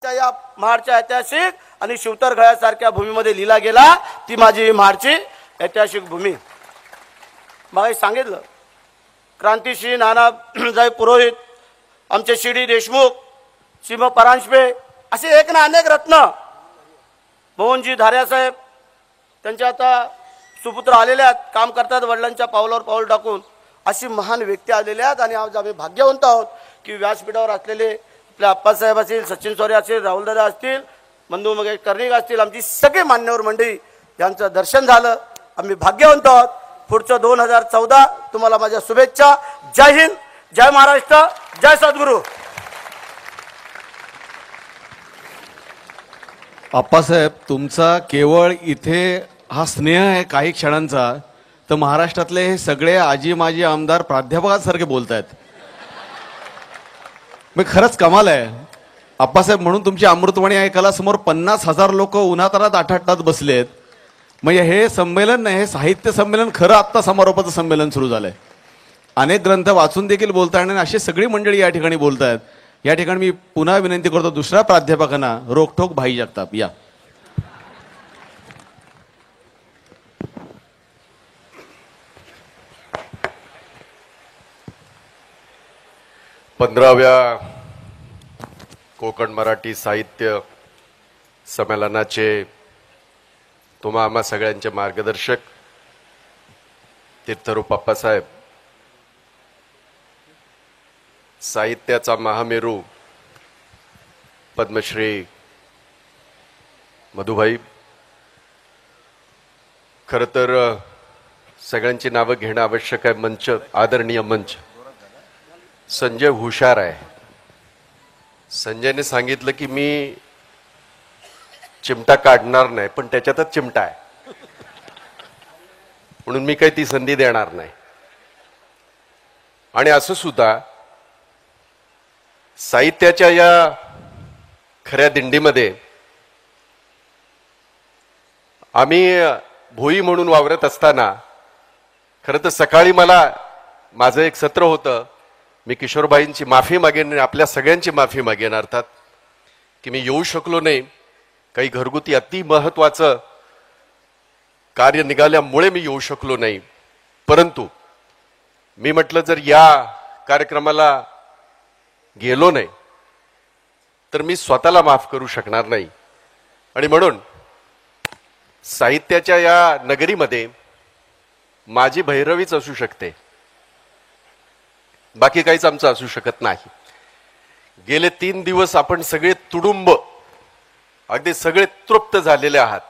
आता या महाडच्या ऐतिहासिक आणि शिवतरगळ्यासारख्या भूमीमध्ये लिहिला गेला, ती माझी महाडची ऐतिहासिक भूमी. मग सांगितलं क्रांतिश्री नानासाहेब पुरोहित, आमचे शिडी देशमुख, सिंह परांजपे, असे एक ना अनेक रत्न, मोहनजी धार्यासाहेब, त्यांचे आता सुपुत्र आलेले आहेत, काम करतात वडिलांच्या पावलावर पाऊल टाकून. अशी महान व्यक्ती आलेल्या आहेत आणि आज आम्ही भाग्यवंत आहोत की व्यासपीठावर असलेले आपले आप्पासाहेब असतील, सचिन सोरे असतील, राहुलदादा असतील, मंदू मगे कर्णिक असतील, आमची सगळी मान्यवर मंडळी यांचं दर्शन झालं. आम्ही भाग्यवंत आहोत. पुढचं 2014 तुम्हाला माझ्या शुभेच्छा. जय हिंद, जय महाराष्ट्र, जय सद्गुरू. आप्पासाहेब, तुमचा केवळ इथे हा स्नेह आहे काही क्षणांचा, तर महाराष्ट्रातले हे सगळे आजी माजी आमदार प्राध्यापकांसारखे बोलत आहेत. मग खरंच कमाल आहे आप्पासाहेब. म्हणून तुमची अमृतवाणी ऐकायला समोर 50,000 लोक उन्हातानात आठाटात बसलेत. म्हणजे हे संमेलन नाही, हे साहित्य संमेलन खरं आत्ता समारोपाचं संमेलन सुरू झालंय. अनेक ग्रंथ वाचून देखील बोलताय आणि अशी सगळी मंडळी या ठिकाणी बोलत आहेत. या ठिकाणी मी पुन्हा विनंती करतो दुसऱ्या प्राध्यापकांना, रोखठोक भाई जगताप या. पंधराव्या कोकण मराठी साहित्य संमेलनाचे तुम्हा आम्हा सगळ्यांचे मार्गदर्शक तीर्थरूप आप्पासाहेब, साहित्याचा महामेरू पद्मश्री मधुभाई, खरं तर सगळ्यांची नावं घेणं आवश्यक आहे. मंच, आदरणीय मंच, संजय हुशार आहे. संजयने सांगितलं की मी चिमटा काढणार नाही, पण त्याच्यातच चिमटा आहे, म्हणून मी काही ती संधी देणार नाही. आणि असं सुद्धा साहित्याच्या या खऱ्या दिंडीमध्ये आम्ही भोई म्हणून वावरत असताना, खरं तर सकाळी मला माझं एक सत्र होतं. मी किशोरबाईंची माफी मागेन, आपल्या सगळ्यांची माफी मागेन अर्थात, की मी येऊ शकलो नाही. काही घरगुती अति महत्वाचं कार्य निघाल्यामुळे मी येऊ शकलो नाही. परंतु मी म्हटलं जर या कार्यक्रमाला गेलो नाही तर मी स्वतःला माफ करू शकणार नाही. आणि म्हणून साहित्याच्या या नगरीमध्ये माझी भैरवीच असू शकते, बाकी काहीच आमचं असू शकत नाही. गेले 3 दिवस आपण सगळे तुडुंब अगदी सगळे तृप्त झालेले आहात,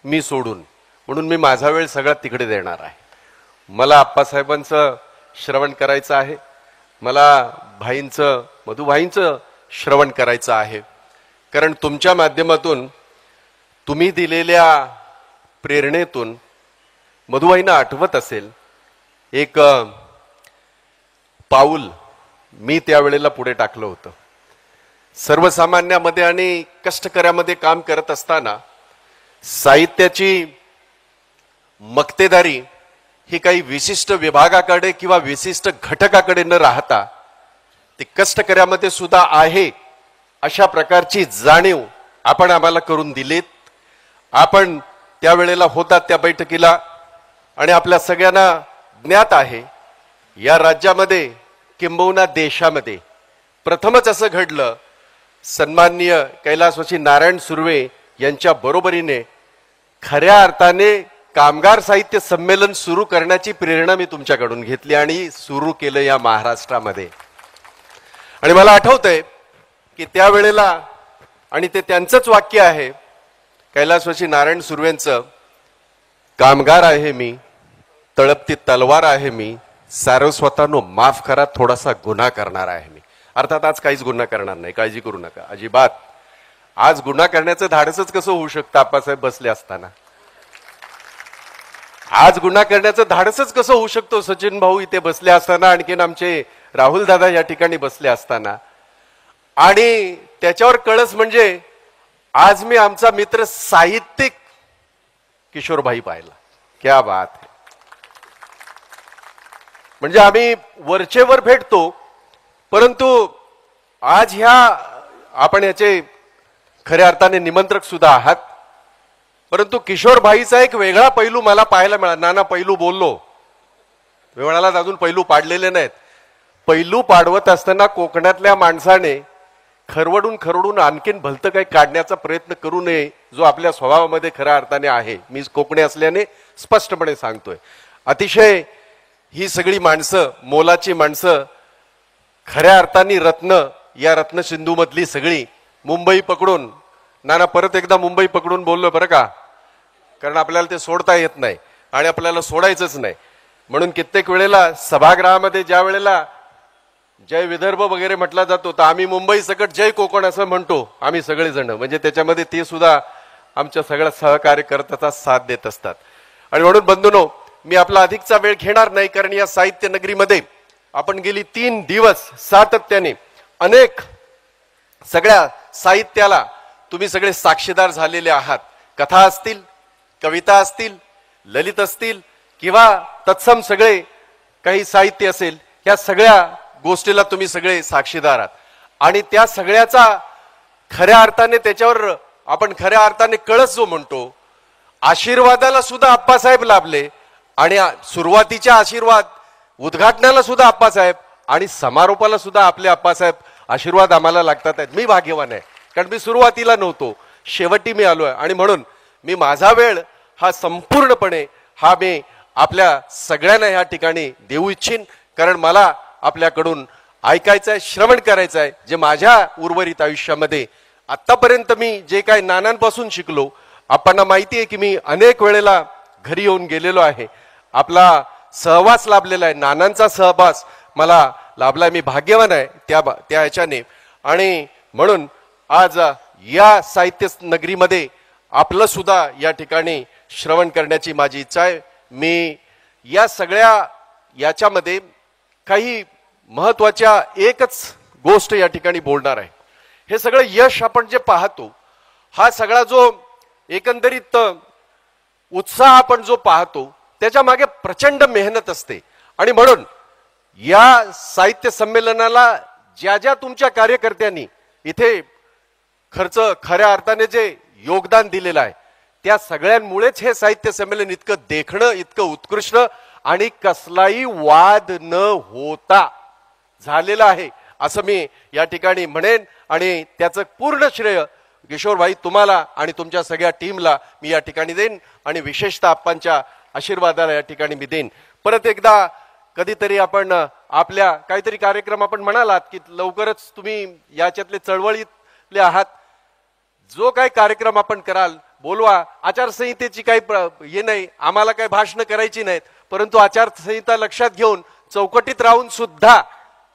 मी सोडून. म्हणून मी माझा वेळ सगळा तिकडे देणार आहे. मला आप्पासाहेबांचं श्रवण करायचं आहे, मला भाईंचं, मधुभाईंचं श्रवण करायचं आहे. कारण तुमच्या माध्यमातून, तुम्ही दिलेल्या प्रेरणेतून मधुभाईंना आठवत असेल एक पाऊल मी त्यावेळेला पुढे टाकलं होतं. सर्वसामान्यामध्ये आणि कष्टकऱ्यामध्ये काम करत असताना साहित्याची मक्तेदारी ही काही विशिष्ट विभागाकडे किंवा विशिष्ट घटकाकडे न राहता ती कष्टकऱ्यामध्ये सुद्धा आहे, अशा प्रकारची जाणीव आपण आम्हाला करून दिलीत. आपण त्यावेळेला होतात त्या बैठकीला आणि आपल्या सगळ्यांना ज्ञात आहे या राज्यामध्ये किंबहुना देशामध्ये प्रथमच असं घडलं, सन्माननीय कैलासवासी नारायण सुर्वे यांच्या बरोबरीने खऱ्या अर्थाने कामगार साहित्य संमेलन सुरू करण्याची प्रेरणा मी तुमच्याकडून घेतली आणि सुरू केलं या महाराष्ट्रामध्ये. आणि मला आठवतंय की त्यावेळेला, आणि ते त्यांचंच वाक्य आहे कैलासवासी नारायण सुर्वेंचं, कामगार आहे मी, तळपती तलवार आहे मी, सारस्वतानो माफ करा, थोडासा गुन्हा करणार आहे मी. अर्थात आज काहीच गुन्हा करणार नाही, काळजी करू नका अजिबात. आज गुन्हा करण्याचं धाडसच कसं होऊ शकतं आप्पासाहेब बसले असताना? आज गुन्हा करण्याचं धाडसच कसं होऊ शकतो सचिन भाऊ इथे बसले असताना, आणखीन आमचे राहुल दादा या ठिकाणी बसले असताना? आणि त्याच्यावर कळस म्हणजे आज मी आमचा मित्र साहित्यिक किशोरभाई पाहिला. क्या बात है. म्हणजे आम्ही वरचेवर भेटतो, परंतु आज ह्या आपण याचे खऱ्या अर्थाने निमंत्रक सुद्धा आहात. परंतु किशोर भाईचा एक वेगळा पैलू मला पाहायला मिळाला. नाना पैलू बोललो, मी म्हणाला अजून पैलू पाडलेले नाहीत. पैलू पाडवत असताना कोकणातल्या माणसाने खरवडून आणखीन भलतं काही काढण्याचा प्रयत्न करू नये, जो आपल्या स्वभावामध्ये खऱ्या अर्थाने आहे. मी कोकणी असल्याने स्पष्टपणे सांगतोय. अतिशय ही सगळी माणसं, मोलाची माणसं, खऱ्या अर्थाने रत्न, या रत्न सिंधू मधली सगळी मुंबई पकडून, नाना परत एकदा मुंबई पकडून बोललोय बरं का, कारण आपल्याला ते सोडता येत नाही आणि आपल्याला सोडायचंच नाही. म्हणून कित्येक वेळेला सभागृहामध्ये ज्या वेळेला जय विदर्भ वगैरे म्हटला जातो, तर आम्ही मुंबई सकट जय कोकण असं म्हणतो आम्ही सगळेजण. म्हणजे त्याच्यामध्ये ते सुद्धा आमच्या सगळ्या सहकार्य करताचा साथ देत असतात. आणि म्हणून बंधूंनो, मी आपला अधिकचा वेळ घेणार नाही, कारण या साहित्य नगरीमध्ये आपण गेली 3 दिवस सातत्याने अनेक सगळ्या साहित्याला तुम्ही सगळे साक्षीदार झालेले आहात. कथा असतील, कविता असतील, ललित असतील किंवा तत्सम सगळे काही साहित्य असेल, या सगळ्या गोष्टीला तुम्ही सगळे साक्षीदार आहात. आणि त्या सगळ्याचा खऱ्या अर्थाने, त्याच्यावर आपण खऱ्या अर्थाने कळस जो म्हणतो, आशीर्वादाला सुद्धा आप्पासाहेब लाभले. आणि सुरुवातीच्या आशीर्वाद, उद्घाटनाला सुद्धा आप्पासाहेब आणि समारोपाला सुद्धा आपले आप्पासाहेब आशीर्वाद आम्हाला लागतात आहेत. मी भाग्यवान आहे, कारण मी सुरुवातीला नव्हतो, शेवटी मी आलोय. आणि म्हणून मी माझा वेळ हा संपूर्णपणे हा मी आपल्या सगळ्यांना या ठिकाणी देऊ इच्छिन, कारण मला आपल्याकडून ऐकायचं आहे, श्रवण करायचं आहे, जे माझ्या उर्वरित आयुष्यामध्ये आतापर्यंत मी जे काही नानांपासून शिकलो. आपणाला माहिती आहे की मी अनेक वेळेला घरी येऊन गेलेलो आहे, आपला सहवास लाभलेला आहे, नानांचा सहवास मला लाभलाय. मी भाग्यवान आहे त्या ह्याच्याने. आणि म्हणून आज या साहित्य नगरीमध्ये आपलं सुद्धा या ठिकाणी श्रवण करण्याची माझी इच्छा आहे. मी या सगळ्या याच्यामध्ये काही महत्वाच्या एकच गोष्ट या ठिकाणी बोलणार आहे. हे सगळं यश आपण जे पाहतो, हा सगळा जो एकंदरीत उत्साह आपण जो पाहतो, त्याच्या मागे प्रचंड मेहनत असते. आणि म्हणून या साहित्य संमेलनाला ज्या ज्या तुमच्या कार्यकर्त्यांनी इथे खऱ्या अर्थाने जे योगदान दिलेलं आहे, त्या सगळ्यांमुळेच हे साहित्य संमेलन इतकं देखणं, इतकं उत्कृष्ट आणि कसलाही वाद न होता झालेलं आहे, असं मी या ठिकाणी म्हणेन. आणि त्याचं पूर्ण श्रेय किशोर भाई तुम्हाला आणि तुमच्या सगळ्या टीमला मी या ठिकाणी देईन. आणि विशेषतः आप्पांच्या आशीर्वादाला या ठिकाणी मी देईन. परत एकदा कधीतरी आपण आपल्या काहीतरी कार्यक्रम, आपण म्हणालात की लवकरच तुम्ही याच्यातले चळवळीतले आहात, जो काही कार्यक्रम आपण कराल बोलवा. आचारसंहितेची काही हे नाही, आम्हाला काही भाषण करायची नाहीत, परंतु आचारसंहिता लक्षात घेऊन चौकटीत राहून सुद्धा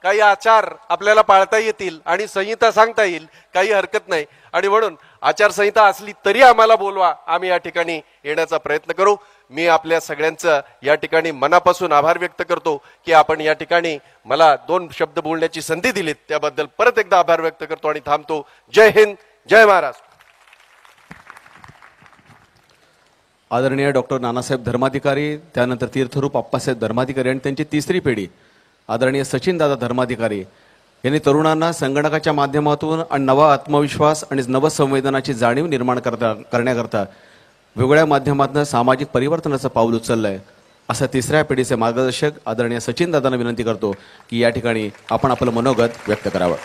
काही आचार आपल्याला पाळता येतील आणि संहिता सांगता येईल, काही हरकत नाही. आणि म्हणून आचारसंहिता असली तरी आम्हाला बोलवा, आम्ही या ठिकाणी येण्याचा प्रयत्न करू. मी आपल्या सगळ्यांचं या ठिकाणी मनापासून आभार व्यक्त करतो की आपण या ठिकाणी मला 2 शब्द बोलण्याची संधी दिलीत, त्याबद्दल परत एकदा आभार व्यक्त करतो आणि थांबतो. जय हिंद, जय महाराष्ट्र. आदरणीय डॉक्टर नानासाहेब धर्माधिकारी, त्यानंतर तीर्थरूप आप्पासाहेब धर्माधिकारी आणि त्यांची तिसरी पिढी आदरणीय सचिनदादा धर्माधिकारी यांनी तरुणांना संगणकाच्या माध्यमातून आणि नवा आत्मविश्वास आणि नवसंवेदनाची जाणीव निर्माण करण्याकरता वेगवेगळ्या माध्यमातून सामाजिक परिवर्तनाचं पाऊल उचललंय. असं तिसऱ्या पिढीचे मार्गदर्शक आदरणीय सचिनदादांना विनंती करतो की या ठिकाणी आपण आपलं मनोगत व्यक्त करावं.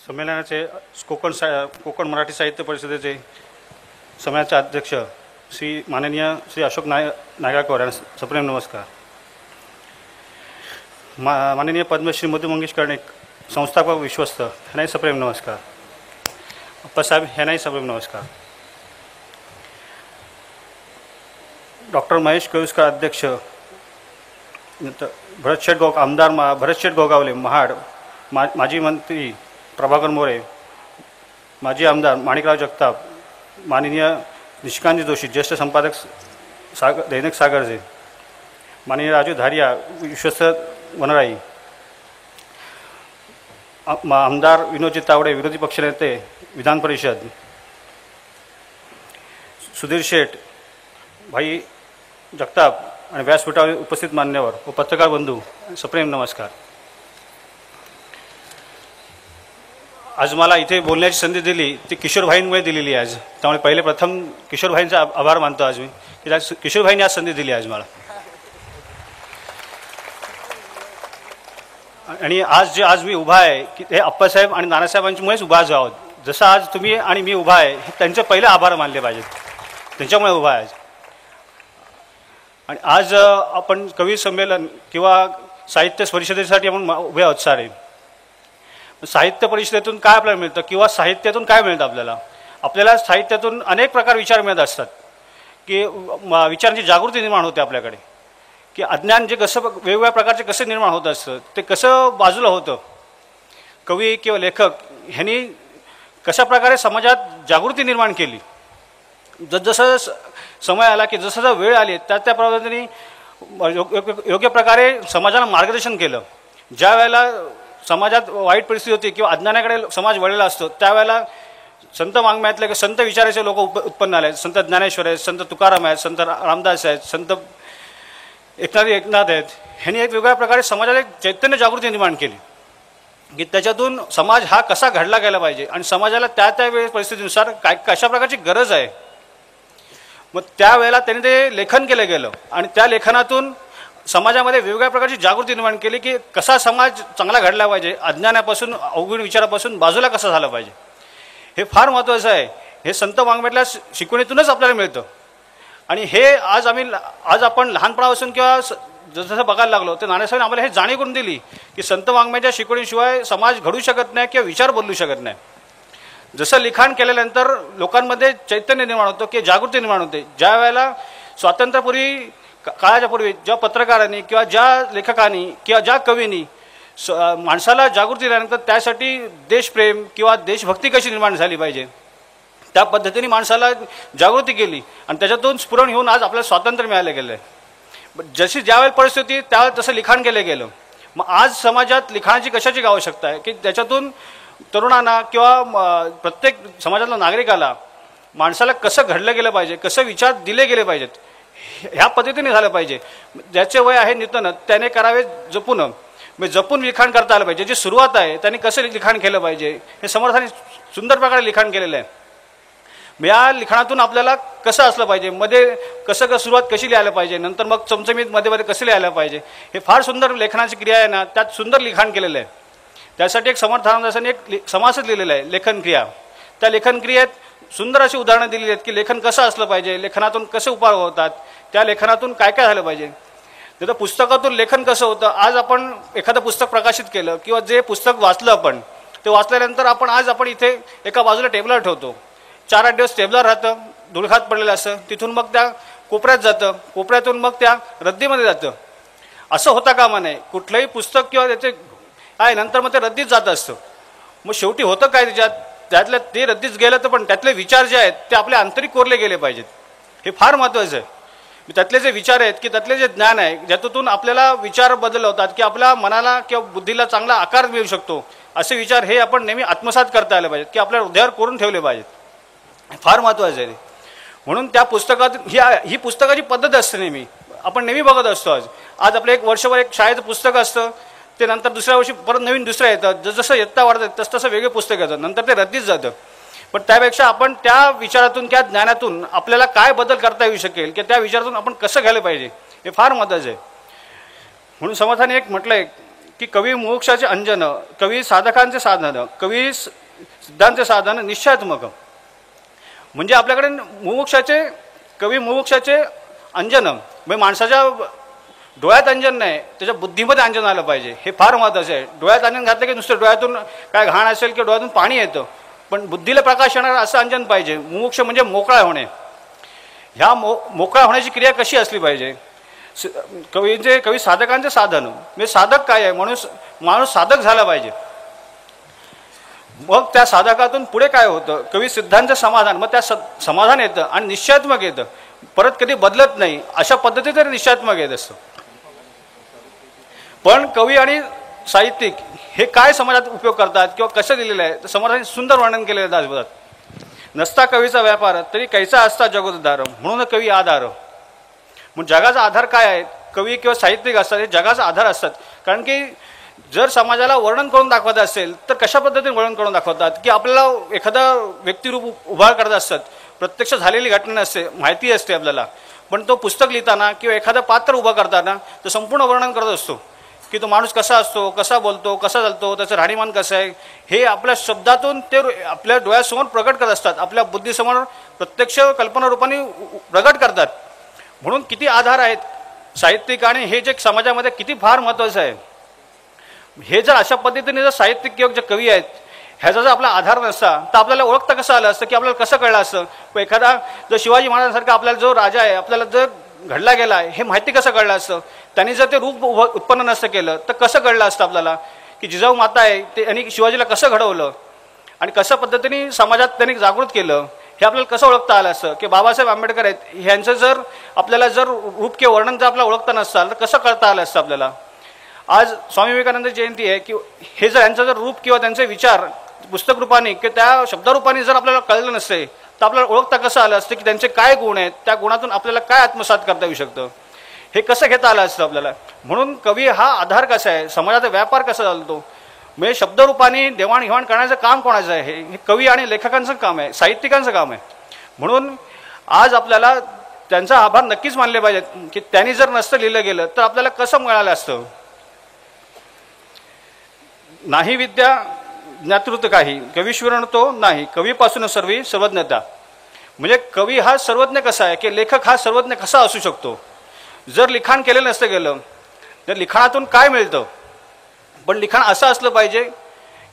संमेलनाचे कोकण मराठी साहित्य परिषदेचे संमेलनाचे अध्यक्ष माननीय श्री अशोक नायगावकर यांना सप्रेम नमस्कार. माननीय पद्मश्री मधु मंगेश कर्णिक संस्थापक विश्वस्त ह्यांनाही सप्रेम नमस्कार. अप्पासाहेब ह्यांनाही सप्रेम नमस्कार. डॉक्टर महेश केळुसकर अध्यक्ष, भरतशेठ आमदार भरतशेठ गोगावले महाड, माजी मंत्री प्रभाकर मोरे, माजी आमदार माणिकराव जगताप, माननीय निशिकांत जोशी ज्येष्ठ संपादक दैनिक सागरजे, माननीय राजू धारिया विश्वस्त वनराई, आमदार विनोदजी तावडे, विरोधी पक्षनेते, विधान परिषद, सुधीर शेठ, भाई जगताप आणि व्यासपीठावर उपस्थित मान्यवर व पत्रकार बंधू, सप्रेम नमस्कार. आज मला इथे बोलण्याची संधी दिली ती किशोरभाईंमुळे दिलेली आहे आज. त्यामुळे प्रथम किशोरभाईंचा आभार मानतो आज मी की किशोरभाईंनी आज संधी दिली आज मला. आणि आज मी उभा आहे की हे अप्पासाहेब आणि नानासाहेबांच्यामुळेच उभा आहोत. जसं आज तुम्ही आणि मी उभा आहे हे त्यांचे पहिले आभार मानले पाहिजेत, त्यांच्यामुळे उभा आहे. आणि आज आपण कवी संमेलन किंवा साहित्य परिषदेसाठी आपण उभे आहोत सारे. साहित्य परिषदेतून काय आपल्याला मिळतं किंवा साहित्यातून काय मिळतं आपल्याला साहित्यातून अनेक प्रकार विचार मिळत असतात की विचारांची जागृती निर्माण होते आपल्याकडे, की अज्ञान जे कसं वेगवेगळ्या प्रकारचे कसं निर्माण होत असतं ते कसं बाजूला होतं. कवी किंवा लेखक ह्यांनी कशा प्रकारे समाजात जागृती निर्माण केली. जसं समय आला की जसं वेळ आली त्या पद्धतीने योग्य प्रकारे समाजाला मार्गदर्शन केलं. ज्या वेळेला समाजात वाईट परिस्थिती होती किंवा अज्ञानाकडे समाज वळलेला असतो त्यावेळेला संत वाङ्मयातले संत विचाराचे लोक उत्पन्न आले. संत ज्ञानेश्वर आहेत, संत तुकाराम आहेत, संत रामदास आहेत, संत एकनाथ आहेत. ह्यांनी एक वेगळ्या प्रकारे समाजाला एक चैतन्य जागृती निर्माण केली की त्याच्यातून समाज हा कसा घडला गेला पाहिजे आणि समाजाला त्या वेळ परिस्थितीनुसार कशा प्रकारची गरज आहे. मग त्यावेळेला त्यांनी ते लेखन केलं गेलं आणि त्या लेखनातून समाजामध्ये वेगवेगळ्या प्रकारची जागृती निर्माण केली की कसा समाज चांगला घडला पाहिजे, अज्ञानापासून अवघड विचारापासून बाजूला कसा झाला पाहिजे. हे फार महत्त्वाचं आहे. हे संत वाङ्मयातल्या शिकवणीतूनच आपल्याला मिळतं. आणि हे आज आपण लहानपणापासून किंवा जसं बघायला लागलो ते नानासाहेबांनी आम्हाला हे जाणीव करून दिली की संत वाङ्मयाच्या शिकवणीशिवाय समाज घडू शकत नाही किंवा विचार बदलू शकत नाही. जसं लिखाण केल्यानंतर लोकांमध्ये चैतन्य निर्माण होतं की जागृती निर्माण होते. ज्या वेळेला स्वातंत्र्यापूर्वी काळाच्या पूर्वी ज्या पत्रकारांनी किंवा ज्या लेखकांनी किंवा ज्या कवींनी माणसाला जागृती दिल्यानंतर त्यासाठी देशप्रेम किंवा देशभक्ती कशी निर्माण झाली पाहिजे त्या पद्धतीने माणसाला जागृती केली आणि त्याच्यातून स्फुरण होऊन आज आपल्याला स्वातंत्र्य मिळालं गेलं आहे. जशी ज्यावेळेला परिस्थिती त्यावेळेला तसं लिखाण केलं गेलं. मग आज समाजात लिखाणाची कशाची आवश्यकता आहे की त्याच्यातून तरुणांना किंवा प्रत्येक समाजातल्या नागरिकाला माणसाला कसं घडलं गेलं पाहिजे, कसं विचार दिले गेले पाहिजेत ह्या पद्धतीने झालं पाहिजे. ज्याचे वय आहे नितन त्याने करावे जपून, म्हणजे जपून लिखाण करता आलं पाहिजे. जी सुरुवात आहे त्यांनी कसं लिखाण केलं पाहिजे हे समर्थांनी सुंदर प्रकारे लिखाण केलेलं आहे. या लिखाणातून आपल्याला कसं असलं पाहिजे, मध्ये कसं सुरुवात कशी लिहायला पाहिजे, नंतर मग चमचमीत मध्ये कसं लिहायला पाहिजे, हे फार सुंदर लेखनाची क्रिया आहे ना. त्यात सुंदर लिखाण केलेलं आहे. त्यासाठी एक समर्थ रामदासांनी एक समासच लिहिलेला आहे लेखन क्रिया. त्या लेखन क्रियेत सुंदर अशी उदाहरणं दिलेली आहेत की लेखन कसं असलं पाहिजे, लेखनातून कसे उपाय होतात, त्या लेखनातून काय काय झालं पाहिजे. तर पुस्तकातून लेखन कसं होतं. आज आपण एखादं पुस्तक प्रकाशित केलं किंवा जे पुस्तक वाचलं आपण ते वाचल्यानंतर आपण इथे एका बाजूला टेबलवर ठेवतो. 4-8 दिवस टेबलवर राहतं, धुळखात पडलेलं असतं. तिथून मग त्या कोपऱ्यात जातं, कोपऱ्यातून मग त्या रद्दीमध्ये जातं. असं होता कामा नये. कुठलंही पुस्तक किंवा त्याचे आहे नंतर मग ते रद्दीत जात असतं. मग शेवटी होतं काय त्यातल्या ते रद्दीच गेलं तर पण त्यातले विचार जे आहेत ते आपल्या आंतरिक कोरले गेले पाहिजेत. हे फार महत्त्वाचं आहे. त्यातले जे विचार आहेत की त्यातले जे ज्ञान आहे ज्यातून आपल्याला विचार बदल होतात की आपल्या मनाला किंवा बुद्धीला चांगला आकार मिळू शकतो असे विचार हे आपण नेहमी आत्मसात करता आले पाहिजेत की आपल्या हृदयावर कोरून ठेवले पाहिजेत. फार महत्त्वाचं आहे. म्हणून त्या पुस्तकात ही पुस्तकाची पद्धत असते. नेहमी आपण नेहमी बघत असतो. आज आपलं एक वर्षभर एक शाळेचं पुस्तक असतं, ते नंतर दुसऱ्या वर्षी परत नवीन दुसरं येतं. जसं इयत्ता वाढतं तसं वेगळे पुस्तक येतं, नंतर ते रद्दीत जातं. पण त्यापेक्षा आपण त्या विचारातून त्या ज्ञानातून आपल्याला काय बदल करता येऊ शकेल की त्या विचारातून आपण कसं घ्यायला पाहिजे हे फार महत्त्वाचं आहे. म्हणून समर्थाने एक म्हटलं आहे की कवी मोक्षाचे अंजन, कवी साधकांचे साधन, कवी सिद्धांचे साधन निश्चयात्मक. म्हणजे आपल्याकडे कवी मोक्षाचे अंजन म्हणजे माणसाच्या डोळ्यात अंजन नाही, त्याच्या बुद्धीमध्ये अंजन आलं पाहिजे. हे फार महत्त्वाचं आहे. डोळ्यात अंजन घातलं की नुसतं डोळ्यातून काय घाण असेल किंवा डोळ्यातून पाणी येतं, पण बुद्धीला प्रकाश येणार असं अंजन पाहिजे. मोक्ष म्हणजे मोकळा होणे. ह्या मोकळा होण्याची क्रिया कशी असली पाहिजे. कवी साधकांचे साधन म्हणजे साधक काय आहे, माणूस साधक झाला पाहिजे. मग त्या साधकातून पुढे काय होतं, कवी सिद्धांचं समाधान, मग त्या समाधान येतं आणि निश्चयात्मक येतं, परत कधी बदलत नाही अशा पद्धतीने निश्चयात्मक येत असतं. पण कवी आणि साहित्यिक हे काय समाजात उपयोग करतात किंवा कसं दिलेलं आहे तर समाजाने सुंदर वर्णन केलेलं आहे दासबोधात. नसता कवीचा व्यापार तरी कैसा असता जगोद्धार, म्हणून कवी आधार. मग जगाचा आधार काय आहे? कवी किंवा साहित्यिक असतात हे जगाचा आधार असतात. कारण की जर समाजाला वर्णन करून दाखवत असेल तर कशा पद्धतीने वर्णन करून दाखवतात की आपल्याला एखादा व्यक्तिरूप उभा करत असतात. प्रत्यक्ष झालेली घटना नसते, माहिती असते आपल्याला, पण तो पुस्तक लिहिताना किंवा एखादं पात्र उभं करताना तो संपूर्ण वर्णन करत असतो की तो माणूस कसा असतो, कसा बोलतो, कसा चालतो, त्याचं राहणीमान कसं आहे, हे आपल्या शब्दातून ते आपल्या डोळ्यासमोर प्रकट करत असतात, आपल्या बुद्धीसमोर प्रत्यक्ष कल्पनारूपाने प्रकट करतात. म्हणून किती आधार आहेत साहित्यिक आणि हे जे समाजामध्ये किती फार महत्त्वाचं आहे. हे जर अशा पद्धतीने जर साहित्यिक किंवा जे कवी आहेत ह्याचा जर आपला आधार नसता तर आपल्याला ओळखता कसं आलं असतं की आपल्याला कसं कळलं असतं. एखादा जर शिवाजी महाराजांसारखा आपल्याला जो राजा आहे आपल्याला जर घडला गेला आहे हे माहिती कसं कळलं असतं. त्यांनी जर ते रूप उत्पन्न नसतं केलं तर कसं कळलं असतं आपल्याला की जिजाऊ माता आहे ते आणि शिवाजीला कसं घडवलं आणि कशा पद्धतीने समाजात त्यांनी जागृत केलं हे आपल्याला कसं ओळखता आलं असतं. की बाबासाहेब आंबेडकर आहेत ह्यांचं जर आपल्याला जर रूप किंवा वर्णन जर आपल्याला ओळखता नसतं तर कसं कळता आलं असतं आपल्याला. आज स्वामी विवेकानंद जयंती आहे की हे जर यांचं जर रूप किंवा त्यांचे विचार पुस्तक रूपाने किंवा त्या शब्दरूपाने जर आपल्याला कळलं नसते तर आपल्याला ओळखता कसं आलं असतं की त्यांचे काय गुण आहेत, त्या गुणातून आपल्याला काय आत्मसात करता येऊ शकतं, हे कसं घेता आलं असतं आपल्याला. म्हणून कवी हा आधार कसा आहे, समाजाचा व्यापार कसा चालतो, म्हणजे शब्दरूपाने देवाणघेवाण करण्याचं काम कोणाचं आहे, हे कवी आणि लेखकांचं काम आहे, साहित्यिकांचं काम आहे. म्हणून आज आपल्याला त्यांचा आभार नक्कीच मानले पाहिजेत की त्यांनी जर नसतं लिहिलं गेलं तर आपल्याला कसं मिळालं असतं. नाही विद्या ज्ञातृत काही, कवीश्वरण तो नाही, कवीपासून सर्वी सर्वज्ञता. म्हणजे कवी हा सर्वज्ञ कसा आहे की लेखक हा सर्वज्ञ कसा असू शकतो. जर लिखाण केलेलं नसतं गेलं तर लिखाणातून काय मिळतं, पण लिखाण असं असलं पाहिजे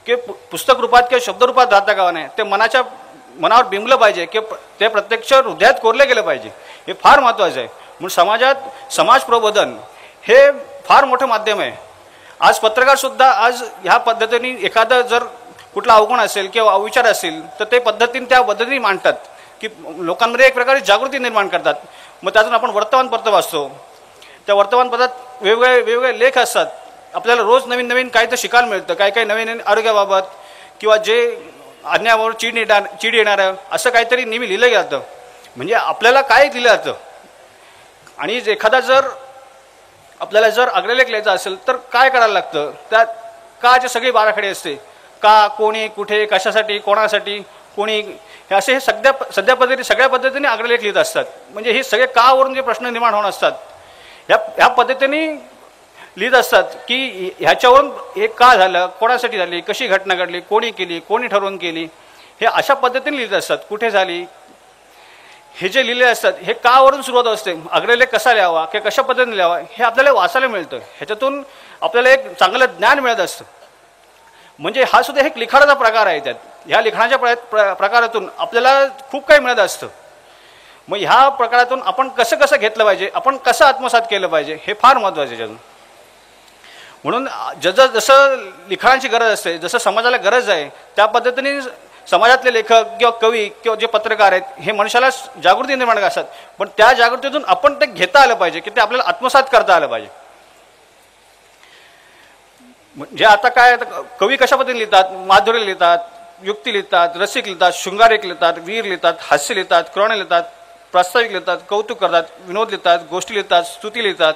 की पुस्तक रूपात किंवा शब्दरूपात राहता कामा नये, ते मनावर बिंबलं पाहिजे की ते प्रत्यक्ष हृदयात कोरले गेलं पाहिजे. हे फार महत्त्वाचं आहे. म्हणून समाजात समाज प्रबोधन हे फार मोठं माध्यम आहे. आज पत्रकार सुद्धा आज ह्या पद्धतीने एखादा जर कुठला अवगुण असेल किंवा अविचार असेल तर ते पद्धतीने त्या पद्धतीने मांडतात की लोकांमध्ये एक प्रकारे जागृती निर्माण करतात. मग त्यातून आपण वर्तमानपत्र वाचतो, त्या वर्तमानपत्रात वेगवेगळे लेख असतात, आपल्याला रोज नवीन नवीन काही तर शिकायला मिळतं, काही नवीन आरोग्याबाबत किंवा जे अन्यायावर चीड येणारं असं काहीतरी नेहमी लिहिलं जातं. म्हणजे आपल्याला काय दिलं जातं. आणि एखादा जर आपल्याला जर अग्रलेख लिहायचा असेल तर काय करायला लागतं, त्यात काची सगळी बाराखडी असते, का, कोणी, कुठे, कशासाठी, कोणासाठी, कोणी, हे असे हे सध्या सगळ्या पद्धतीने अग्रलेख लिहित असतात. म्हणजे हे सगळे कावरून जे प्रश्न निर्माण होणार असतात ह्या पद्धतीने लिहित असतात की ह्याच्यावरून हे का झालं, कोणासाठी झाली, कशी घटना घडली, कोणी केली, कोणी ठरवून केली, हे अशा पद्धतीने लिहित असतात. कुठे झाली हे जे लिहिले असतात हे कावरून सुरुवात असते, अग्रलेख कसा लिहावा किंवा कशा पद्धतीने लिहावा हे आपल्याला वाचायला मिळतं. ह्याच्यातून आपल्याला एक चांगलं ज्ञान मिळत असतं. म्हणजे हा सुद्धा एक लिखाणाचा प्रकार आहे. त्यात ह्या लिखाणाच्या प्रकारातून आपल्याला खूप काही मिळत असतं. मग ह्या प्रकारातून आपण कसं घेतलं पाहिजे, आपण कसं आत्मसात केलं पाहिजे हे फार महत्त्वाचं आहे. म्हणून जसं लिखाणाची गरज असते, जसं समाजाला गरज आहे त्या पद्धतीने समाजातले लेखक किंवा कवी किंवा जे पत्रकार आहेत हे मनुष्याला जागृती निर्माण करतात. पण त्या जागृतीतून आपण ते घेता आलं पाहिजे की ते आपल्याला आत्मसात करता आलं पाहिजे. म्हणजे आता काय, कवी कशा पद्धतीने लिहितात, माधुर्य लिहितात, युक्ती लिहितात, रसिक लिहितात, शृंगारिक लिहितात, वीर लिहितात, हास्य लिहितात, क्रौण लिहितात, प्रास्ताविक लिहितात, कौतुक करतात, विनोद लिहितात, गोष्टी लिहितात, स्तुती लिहितात,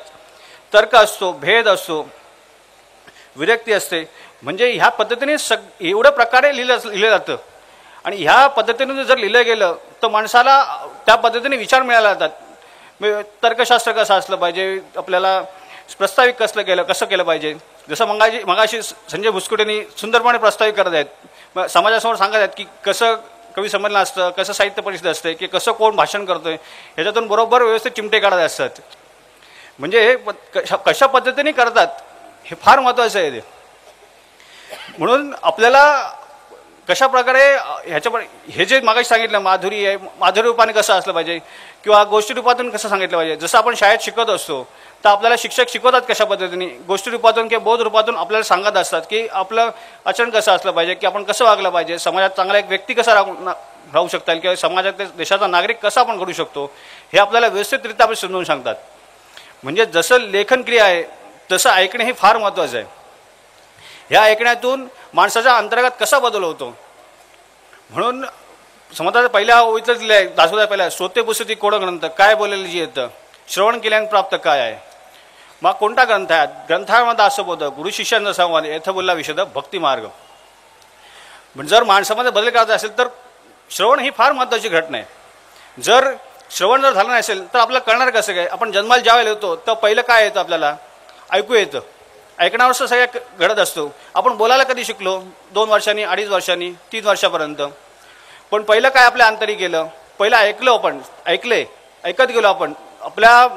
तर्क असतो, भेद असतो, विरक्ती असते. म्हणजे ह्या पद्धतीने एवढ्या प्रकारे लिहिलं जातं. आणि ह्या पद्धतीने जर लिहिलं गेलं तर माणसाला त्या पद्धतीने विचार मिळायला जातात. तर्कशास्त्र कसं असलं पाहिजे, आपल्याला प्रस्ताविक कसं केलं पाहिजे. जसं मगाशी संजय भुसकुटेंनी सुंदरपणे प्रस्तावित करत आहेत, समाजासमोर सांगत आहेत की कसं कवी संमेलन असतं, कसं साहित्य परिषद असते, की कसं कोण भाषण करतोय, ह्याच्यातून बरोबर व्यवस्थित चिमटे काढत असतात. म्हणजे हे कशा पद्धतीने करतात हे फार महत्त्वाचं आहे. म्हणून आपल्याला कशा प्रकारे हे जे मागाशी सांगितलं माधुरी आहे, माधुरी रूपाने कसं असलं पाहिजे किंवा गोष्टी रूपातून कसं सांगितलं पाहिजे. जसं आपण शाळेत शिकत असतो तर आपल्याला शिक्षक शिकवतात कशा पद्धतीने, गोष्टी रूपातून किंवा बोध रूपातून आपल्याला सांगत असतात की आपलं आचरण कसं असलं पाहिजे, की आपण कसं वागलं पाहिजे, समाजात चांगला एक व्यक्ती कसा राहू शकता किंवा समाजात देशाचा नागरिक कसा आपण घडू शकतो हे आपल्याला व्यवस्थितरित्या आपण समजून सांगतात. म्हणजे जसं लेखन क्रिया आहे तसं ऐकणे हे फार महत्त्वाचं आहे. ह्या ऐकण्यातून माणसाचा अंतर्गत कसा बदल होतो. म्हणून समजा पहिल्या ओळीतच दिलं आहे दासोदा पहिल्या श्रोते पुस्तकी कोड ग्रंथ काय बोललेलं जे येतं श्रवण केल्याने प्राप्त काय आहे. मग कोणता ग्रंथ आहे ग्रंथामध्ये असं बोलतं गुरु शिष्यांचा संवाद येथ बोलला विषद भक्ती मार्ग. म्हणजे जर माणसामध्ये बदल करायचा असेल तर श्रवण ही फार महत्त्वाची घटना आहे. जर श्रवण जर झालं नसेल तर आपल्याला कळणार कसं काय. आपण जन्माला ज्यावेळेला येतो तर पहिलं काय येतं आपल्याला ऐकू येतं. ऐकण्यावर सगळ्या घडत असतो. आपण बोलायला कधी शिकलो 2 वर्षांनी 2.5 वर्षांनी 3 वर्षापर्यंत. पण पहिलं काय आपल्या अंतरी गेलं पहिलं ऐकलं आपण ऐकत गेलो आपण आपल्या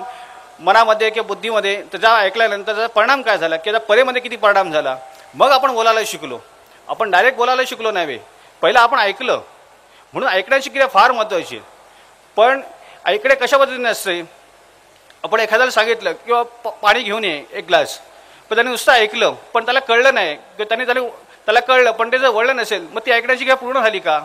मनामध्ये किंवा बुद्धीमध्ये त्याचा ऐकल्यानंतर त्याचा परिणाम काय झाला किंवा परेमध्ये किती परिणाम झाला मग आपण बोलायला शिकलो. आपण डायरेक्ट बोलायला शिकलो नाही पहिलं आपण ऐकलं. म्हणून ऐकण्याची क्रिया फार महत्त्वाची आहे. पण ऐकणे कशा पद्धतीने असते आपण एखाद्याला सांगितलं किंवा पाणी घेऊन ये 1 ग्लास पण त्याने नुसतं ऐकलं पण त्याला कळलं नाही किंवा त्याला कळलं पण ते जर वळलं नसेल मग ती ऐकण्याची क्रिया पूर्ण झाली का.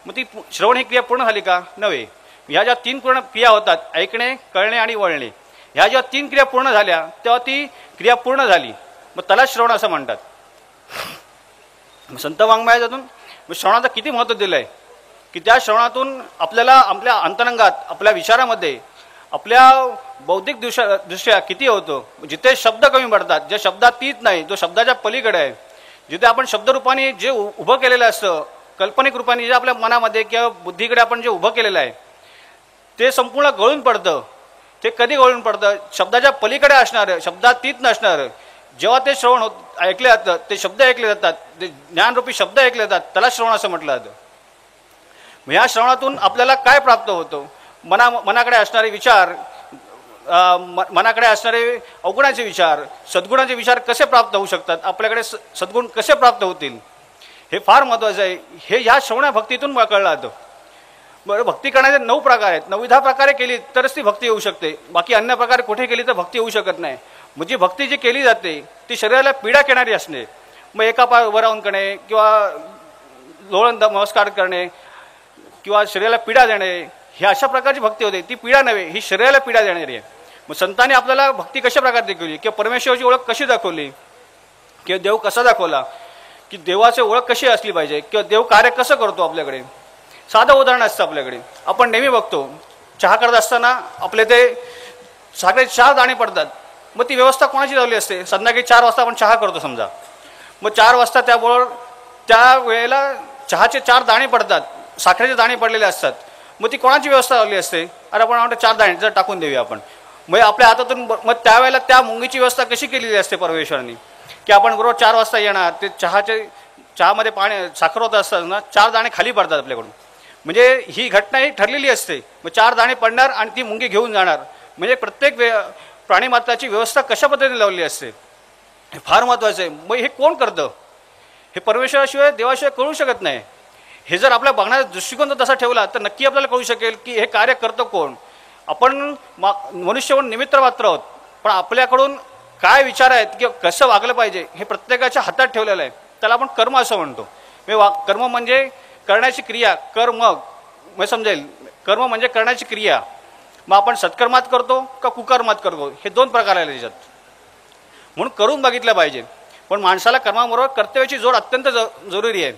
मग ती श्रवण ही क्रिया पूर्ण झाली का नव्हे. ह्या ज्या 3 पूर्ण क्रिया होतात ऐकणे कळणे आणि वळणे ह्या जेव्हा 3 क्रिया पूर्ण झाल्या तेव्हा ती क्रिया पूर्ण झाली मग त्याला श्रवण असं म्हणतात. संत वाङ्मयातून श्रवणाचं किती महत्त्व दिलं आहे की त्या श्रवणातून आपल्याला आपल्या अंतरंगात आपल्या विचारामध्ये आपल्या बौद्धिक दृष्ट्या किती होतं. जिथे शब्द कमी पडतात ज्या शब्दात तीत नाही जो शब्दाच्या पलीकडे आहे जिथे आपण शब्दरूपाने जे उभं केलेलं असतं काल्पनिक रूपाने जे आपल्या मनामध्ये किंवा बुद्धीकडे आपण जे उभं केलेलं आहे ते संपूर्ण गळून पडतं. ते कधी गळून पडतं शब्दाच्या पलीकडे असणारं शब्दात तीत नसणारं जेव्हा ते श्रवण ऐकले जातं ते शब्द ऐकले जातात ते ज्ञानरूपी शब्द ऐकले जातात त्याला श्रवण असं म्हटलं जातं. ह्या श्रवणातून आपल्याला काय प्राप्त होतं मनाकडे असणारे विचार मनाकडे असणारे अवगुणाचे विचार सद्गुणाचे विचार कसे प्राप्त होऊ शकतात आपल्याकडे सद्गुण कसे प्राप्त होतील हे फार महत्त्वाचं आहे. हे ह्या श्रवण भक्तीतून कळलं जातं. बरं भक्ती करण्याचे 9 प्रकार आहेत 9विधा प्रकारे केली तरच ती भक्ती होऊ शकते. बाकी अन्य प्रकारे कुठे केली तर भक्ती होऊ शकत नाही. म्हणजे भक्ती जी केली जाते ती शरीराला पीडा घेणारी असणे. मग एका पाय उभं राहून करणे किंवा लोळण नमस्कार करणे किंवा शरीराला पीडा देणे ही अशा प्रकारची भक्ती होते. ती पीडा नव्हे ही शरीराला पीडा देणारी आहे. मग संतांनी आपल्याला भक्ती कशा प्रकारे दाखवली किंवा परमेश्वराची ओळख कशी दाखवली किंवा देव कसा दाखवला की देवाची ओळख कशी असली पाहिजे किंवा देव कार्य कसं करतो आपल्याकडे. साधं उदाहरण असतं आपल्याकडे आपण नेहमी बघतो चहा करत असताना आपले ते साखरेचे 4 दाणे पडतात. मग ती व्यवस्था कोणाची लावली असते संध्याकाळी 4 वाजता आपण चहा करतो समजा मग 4 वाजता त्याबरोबर त्या वेळेला चहाचे 4 दाणे पडतात साखरेचे दाणे पडलेले असतात. मग ती कोणाची व्यवस्था लावली असते अरे आपण म्हणतो 4 दाणे जर टाकून देऊया आपण मग आपल्या हातातून मग त्यावेळेला त्या मुंगीची व्यवस्था कशी केलेली असते परमेश्वरांनी की आपण बरोबर 4 वाजता येणार ते चहामध्ये पाणी साखर होत असताना 4 दाणे खाली पडतात आपल्याकडून. म्हणजे ही घटना ही ठरलेली असते. मग 4 दाणे पडणार आणि ती मुंगी घेऊन जाणार. म्हणजे प्रत्येक प्राणीमात्राची व्यवस्था कशा पद्धतीने लावलेली असते हे फार महत्त्वाचं आहे. मग हे कोण करतं हे परमेश्वराशिवाय देवाशिवाय कळू शकत नाही. हे जर आपल्या बघण्याचा दृष्टिकोन जर तसा ठेवला तर नक्की आपल्याला कळू शकेल की हे कार्य करतं कोण. आपण मनुष्य म्हणून निमित्त मात्र आहोत पण आपल्याकडून काय विचार आहेत किंवा कसं वागलं पाहिजे हे प्रत्येकाच्या हातात ठेवलेलं आहे. त्याला आपण कर्म असं म्हणतो. कर्म म्हणजे करण्याची क्रिया कर्म मग समजेल कर्म म्हणजे करण्याची क्रिया. मग आपण सत्कर्मात करतो का कुकर्मात करतो हे 2 प्रकार आहेत त्याच्यात. म्हणून करून बघितलं पाहिजे. पण माणसाला कर्माबरोबर कर्तव्याची जोड अत्यंत जरुरी आहे.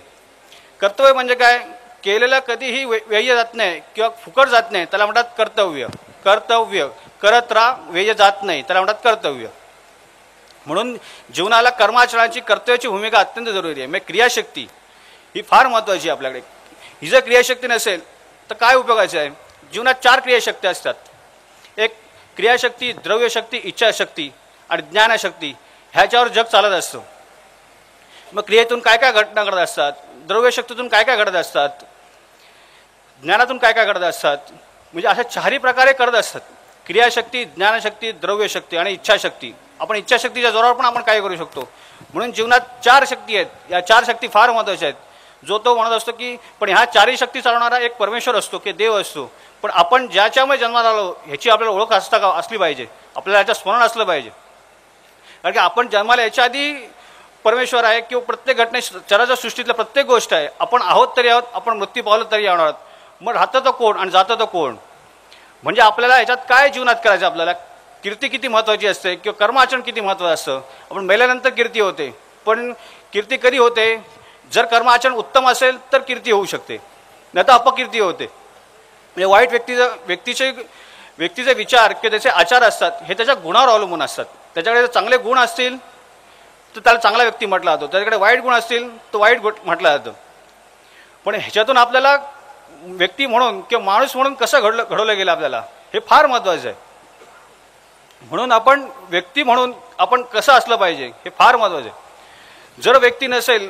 कर्तव्य म्हणजे काय केलेलं कधीही व्यय जात नाही किंवा फुकट जात नाही त्याला म्हणतात कर्तव्य. कर्तव्य करत राहा व्यय जात नाही त्याला म्हणतात कर्तव्य. म्हणून जीवनाला कर्माचरणाची कर्तव्याची भूमिका अत्यंत जरुरी आहे. मग क्रियाशक्ती ही फार महत्त्वाची आहे आपल्याकडे. ही जर क्रियाशक्ती नसेल तर काय उपयोगाचे आहे. जीवनात 4 क्रियाशक्ती असतात. एक क्रियाशक्ती द्रव्यशक्ती इच्छाशक्ती आणि ज्ञानशक्ती ह्याच्यावर जग चालत असतं. मग क्रियेतून काय काय घटना घडत असतात द्रव्यशक्तीतून काय काय घडत असतात ज्ञानातून काय काय घडत असतात म्हणजे अशा 4ही प्रकारे करत असतात. क्रियाशक्ती ज्ञानशक्ती द्रव्यशक्ती आणि इच्छाशक्ती. आपण इच्छाशक्तीच्या जोरावर पण आपण काय करू शकतो. म्हणून जीवनात 4 शक्ती आहेत. या 4 शक्ती फार महत्त्वाच्या आहेत. जो तो म्हणत असतो की पण ह्या 4ही शक्ती चालवणारा एक परमेश्वर असतो की देव असतो. पण आपण ज्याच्यामुळे जन्माला आलो ह्याची आपल्याला ओळख असली पाहिजे. आपल्याला याचं स्मरण असलं पाहिजे. कारण की आपण जन्माला याच्या आधी परमेश्वर आहे किंवा प्रत्येक घटने चराच्या सृष्टीतल्या प्रत्येक गोष्ट आहे. आपण आहोत तरी आहोत आपण मृत्यू पावलं तरी येणार आहोत. मग राहतं तर कोण आणि जातं तर कोण. म्हणजे आपल्याला याच्यात काय जीवनात करायचं आपल्याला कीर्ती किती महत्त्वाची असते किंवा कर्माचरण किती महत्त्वाचं असतं. आपण मेल्यानंतर कीर्ती होते पण कीर्ती कधी होते? जर कर्म आचरण उत्तम असेल तर कीर्ती होऊ शकते, नाही तर अपकीर्ती होते. म्हणजे वाईट व्यक्तीचे विचार किंवा त्याचे आचार असतात हे त्याच्या गुणावर अवलंबून असतात. त्याच्याकडे जर चांगले गुण असतील तर त्याला चांगला व्यक्ती म्हटला जातो, त्याच्याकडे वाईट गुण असतील तर वाईट म्हटलं जातं. पण ह्याच्यातून आपल्याला व्यक्ती म्हणून किंवा माणूस म्हणून कसं घडवलं गेलं आपल्याला हे फार महत्त्वाचं आहे. म्हणून आपण व्यक्ती म्हणून आपण कसं असलं पाहिजे हे फार महत्त्वाचं आहे. जर व्यक्ती नसेल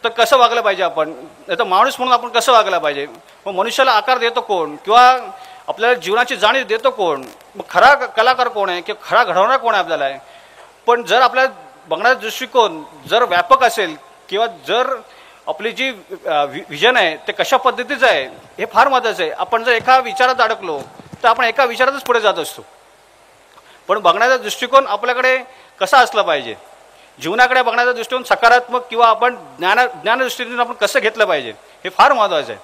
तर कसं वागलं पाहिजे आपण, नाही तर माणूस म्हणून आपण कसं वागलं पाहिजे. मग मनुष्याला आकार देतो कोण किंवा आपल्याला जीवनाची जाणीव देतो कोण, मग खरा कलाकार कोण आहे किंवा खरा घडवणारा कोण आहे आपल्याला आहे. पण जर आपल्या बघण्याचा दृष्टिकोन जर व्यापक असेल किंवा जर आपली जी विजन आहे ते कशा पद्धतीचं आहे हे फार महत्त्वाचं आहे. आपण जर एका विचारात अडकलो तर आपण एका विचारातच पुढे जात असतो. पण बघण्याचा दृष्टिकोन आपल्याकडे कसा असला पाहिजे, जीवनाकडे बघण्याचा दृष्टिकोन सकारात्मक किंवा आपण ज्ञानदृष्टीतून आपण कसं घेतलं पाहिजे हे फार महत्त्वाचं आहे.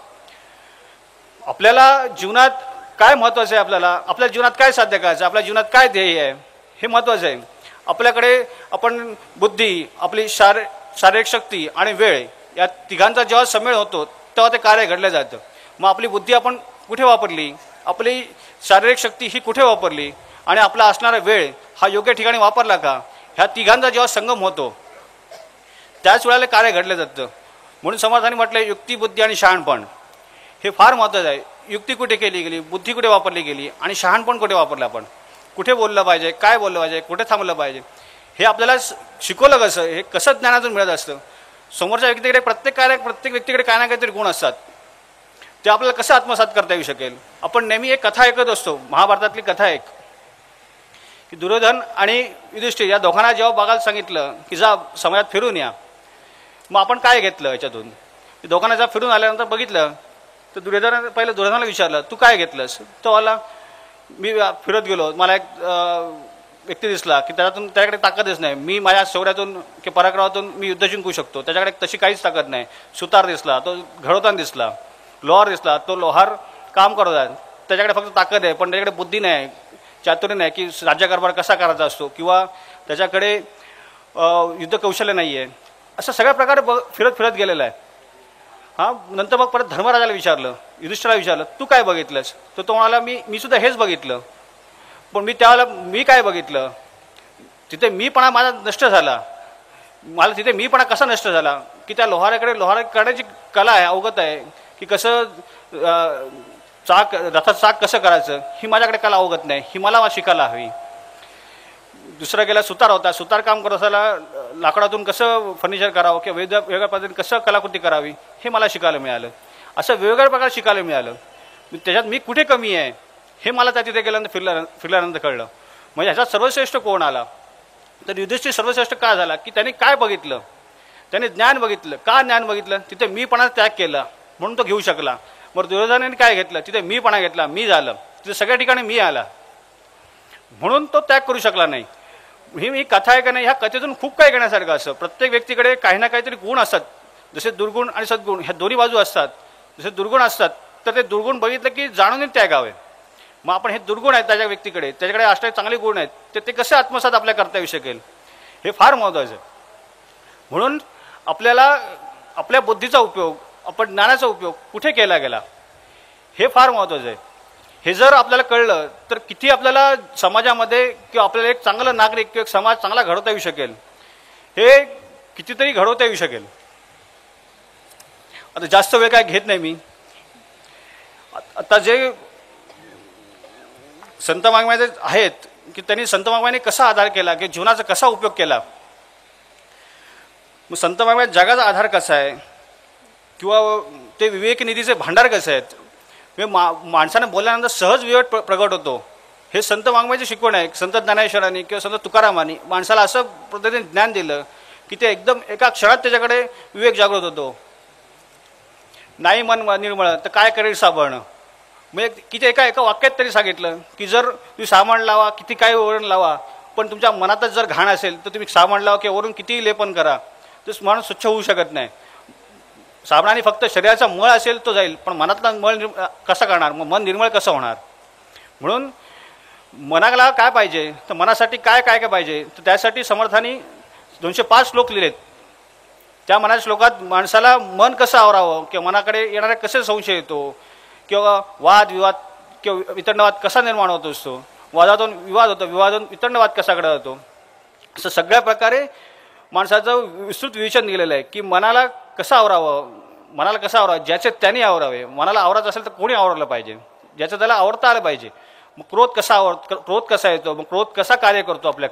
आपल्याला जीवनात काय महत्त्वाचं आहे, आपल्या जीवनात काय साध्य करायचं, आपल्या जीवनात काय ध्येय आहे हे महत्त्वाचं आहे. आपल्याकडे आपण बुद्धी, आपली शारीरिक शक्ती आणि वेळ या तिघांचा जेव्हा संमेळ होतो तेव्हा ते कार्य घडलं जातं. मग आपली बुद्धी आपण कुठे वापरली, आपली शारीरिक शक्ती ही कुठे वापरली आणि आपला असणारा वेळ हा योग्य ठिकाणी वापरला का, ह्या तिघांचा जेव्हा संगम होतो त्याच वेळेला कार्य घडलं जातं. म्हणून समर्थांनी म्हटलं युक्ती, बुद्धी आणि शहाणपण हे फार महत्त्वाचं आहे. युक्ती कुठे केली गेली, बुद्धी कुठे वापरली गेली आणि शहाणपण कुठे वापरलं, आपण कुठे बोललं पाहिजे, काय बोललं पाहिजे, कुठे थांबलं पाहिजे हे आपल्याला शिकवलं कसं, हे कसं ज्ञानातून मिळत असतं. समोरच्या व्यक्तीकडे प्रत्येक व्यक्तीकडे काय ना काहीतरी गुण असतात, ते आपल्याला कसं आत्मसात करता येऊ शकेल. आपण नेहमी एक कथा ऐकत असतो, महाभारतातली कथा एक, की दुर्योधन आणि युधिष्ठिर या दोघांना जेव्हा बघायला सांगितलं की जा समाजात फिरून या, मग आपण काय घेतलं याच्यातून. दोघांना जेव्हा फिरून आल्यानंतर बघितलं तर दुर्योधनाला विचारलं तू काय घेतलंस. तो आला मी फिरत गेलो, मला एक व्यक्ती दिसला की त्याच्याकडे ताकदच नाही, मी माझ्या शौर्यातून किंवा पराक्रमातून मी युद्ध जिंकू शकतो, त्याच्याकडे तशी काहीच ताकद नाही. सुतार दिसला, तो घडवताना दिसला. लोहार दिसला, तो लोहार काम करत आहे, त्याच्याकडे फक्त ताकद आहे पण त्याच्याकडे बुद्धी नाही, चातुर्य नाही की राज्यकारभार कसा करायचा असतो किंवा त्याच्याकडे युद्ध कौशल्य नाही आहे. असं सगळ्या प्रकारे फिरत गेलेला आहे. हां, नंतर मग परत धर्मराजाला विचारलं, युधिष्ठिराला विचारलं तू काय बघितलंस. तर तो म्हणाला मी सुद्धा हेच बघितलं, पण मी काय बघितलं, तिथे मीपणा माझा नष्ट झाला. मला तिथे मीपणा कसा नष्ट झाला की त्या लोहार करण्याची कला आहे, अवगत आहे की कसं रथात चाक कसं करायचं ही माझ्याकडे कला अवगत नाही, ही मला शिकायला हवी. दुसरा गेला सुतार होता, सुतार काम करत असताना लाकडातून कसं फर्निचर करावं किंवा वेगवेगळ्या पद्धतीने कसं कलाकृती करावी हे मला शिकायला मिळालं. असं वेगवेगळ्या प्रकारे शिकायला मिळालं. त्याच्यात मी कुठे कमी आहे हे मला त्या तिथे गेल्यानंतर फिरल्यानंतर कळलं. म्हणजे ह्याच्यात सर्वश्रेष्ठ कोण आला तर युधिष्ठिर सर्वश्रेष्ठ का झाला की त्यांनी काय बघितलं, त्याने ज्ञान बघितलं. का ज्ञान बघितलं, तिथे मीपणाचा त्याग केला म्हणून तो घेऊ शकला. मग दुर्योधनाने काय घेतलं, तिथे मीपणा घेतला, मी झालं, तिथे सगळ्या ठिकाणी मी आला म्हणून तो त्याग करू शकला नाही. ही कथा आहे का नाही, ह्या कथेतून खूप काही घेण्यासारखं असं. प्रत्येक व्यक्तीकडे काही ना काहीतरी गुण असतात, जसे दुर्गुण आणि सद्गुण ह्या दोन्ही बाजू असतात. जसे दुर्गुण असतात तर ते दुर्गुण बघितलं की जाणून त्यागावे. मग आपण हे दुर्गुण आहेत त्याच्या व्यक्तीकडे, त्याच्याकडे असणारे चांगले गुण आहेत ते कसे आत्मसात आपल्या करता येऊ शकेल हे फार महत्त्वाचं आहे. म्हणून आपल्याला आपल्या बुद्धीचा उपयोग, आपण ज्ञानाचा उपयोग कुठे केला गेला हे फार महत्त्वाचं आहे. हे जर आपल्याला कळलं तर किती आपल्याला समाजामध्ये किंवा आपल्याला एक चांगलं नागरिक किंवा समाज चांगला घडवता येऊ शकेल, हे कितीतरी घडवता येऊ शकेल. आता जास्त वेळ काय घेत नाही मी. आता जे संत वाङ्मयाचे आहेत की त्यांनी संत वाङ्मयाने कसा आधार केला की जीवनाचा कसा उपयोग केला. मग संत वाङ्मयात जगाचा आधार कसा आहे किंवा ते विवेक निधीचे भांडार कसे आहेत, माणसाने बोलल्यानंतर सहज विवेक प्रगट होतो. हे संत वाङ्मयाची शिकवण आहे. संत ज्ञानेश्वरांनी किंवा संत तुकारामांनी माणसाला असं पद्धतीने ज्ञान दिलं की ते एकदम एका क्षणात त्याच्याकडे विवेक जागृत होतो. नाही मन निर्मळ तर काय करेल साबण. म्हणजे किती एका वाक्यात तरी सांगितलं की जर तुम्ही साबण लावा, किती काही वरण लावा, पण तुमच्या मनातच जर घाण असेल तर तुम्ही साबण लावा किंवा वरून कितीही लेपन करा तर माणूस स्वच्छ होऊ शकत नाही. साबणाने फक्त शरीराचा मळ असेल तो जाईल, पण मनातला मळ कसा करणार, मग मन निर्मळ कसं होणार. म्हणून मनाला काय पाहिजे तर मनासाठी काय पाहिजे तर त्यासाठी समर्थांनी 205 श्लोक लिहिलेत. त्या मनाच्या श्लोकात माणसाला मन कसं आवरावं किंवा मनाकडे येणारे कसे संशय येतो किंवा वादविवाद किंवा वितंडवाद कसा निर्माण होत असतो, वादातून विवाद होतो, विवादातून वितंडवाद कसाकडे होतो, असं सगळ्या प्रकारे माणसाचं विस्तृत विवेचन दिलेलं आहे की मनाला कसं आवरावं, ज्याचे त्याने आवरावे. मनाला आवरायचं असेल तर कोणी आवरलं पाहिजे, ज्याचं त्याला आवडता आलं पाहिजे. मग क्रोध कसा येतो, मग क्रोध कसा कार्य करतो आपल्या